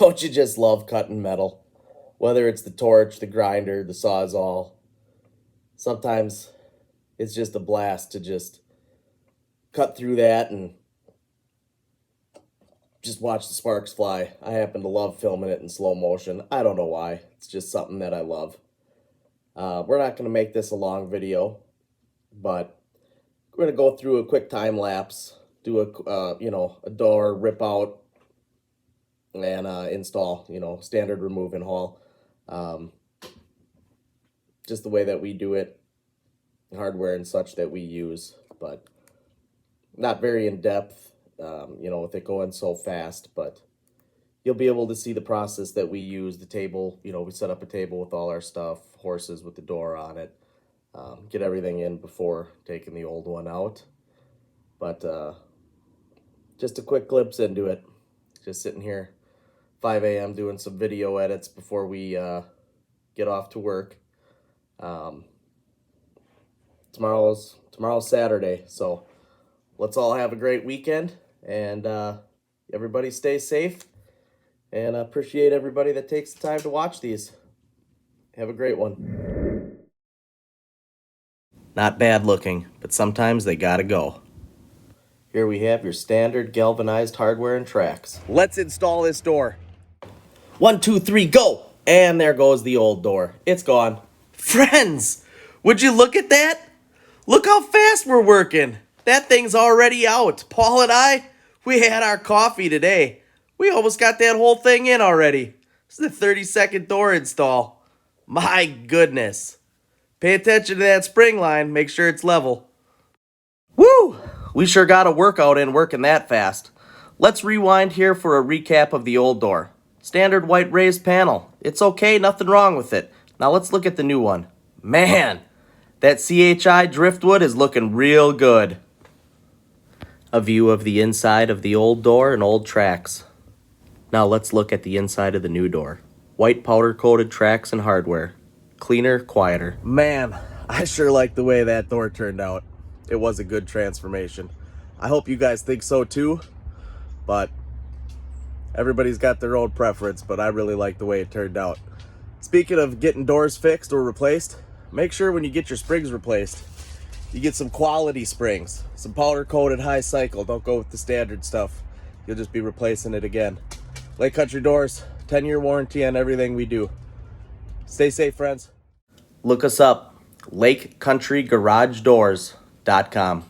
Don't you just love cutting metal? Whether it's the torch, the grinder, the sawzall. Sometimes it's just a blast to just cut through that and just watch the sparks fly. I happen to love filming it in slow motion. I don't know why. It's just something that I love. We're not going to make this a long video, but we're going to go through a quick time lapse, do a door rip out and install, standard remove and haul. Just the way that we do it, hardware and such that we use, but not very in depth, with it going so fast, but you'll be able to see the process that we use. The table, we set up a table with all our stuff, horses with the door on it, get everything in before taking the old one out. But just a quick glimpse into it. Just sitting here, 5 a.m. doing some video edits before we get off to work. Tomorrow's Saturday, so let's all have a great weekend, and everybody stay safe, and I appreciate everybody that takes the time to watch these. Have a great one. Not bad looking, but sometimes they gotta go. Here we have your standard galvanized hardware and tracks. Let's install this door. 1, 2, 3, go! And there goes the old door. It's gone. Friends, would you look at that? Look how fast we're working. That thing's already out. Paul and I, we had our coffee today. We almost got that whole thing in already. This is a 30-second door install. My goodness. Pay attention to that spring line. Make sure it's level. Woo! We sure got a workout in working that fast. Let's rewind here for a recap of the old door. Standard white raised panel. It's okay, nothing wrong with it. Now let's look at the new one. Man, that CHI driftwood is looking real good. A view of the inside of the old door and old tracks. Now let's look at the inside of the new door. White powder coated tracks and hardware. Cleaner, quieter. Man, I sure like the way that door turned out. It was a good transformation. I hope you guys think so too, but everybody's got their own preference, but I really like the way it turned out. Speaking of getting doors fixed or replaced, make sure when you get your springs replaced, you get some quality springs, some powder coated high cycle. Don't go with the standard stuff. You'll just be replacing it again. Lake Country Doors, 10-year warranty on everything we do. Stay safe, friends. Look us up, LakeCountryGarageDoors.com.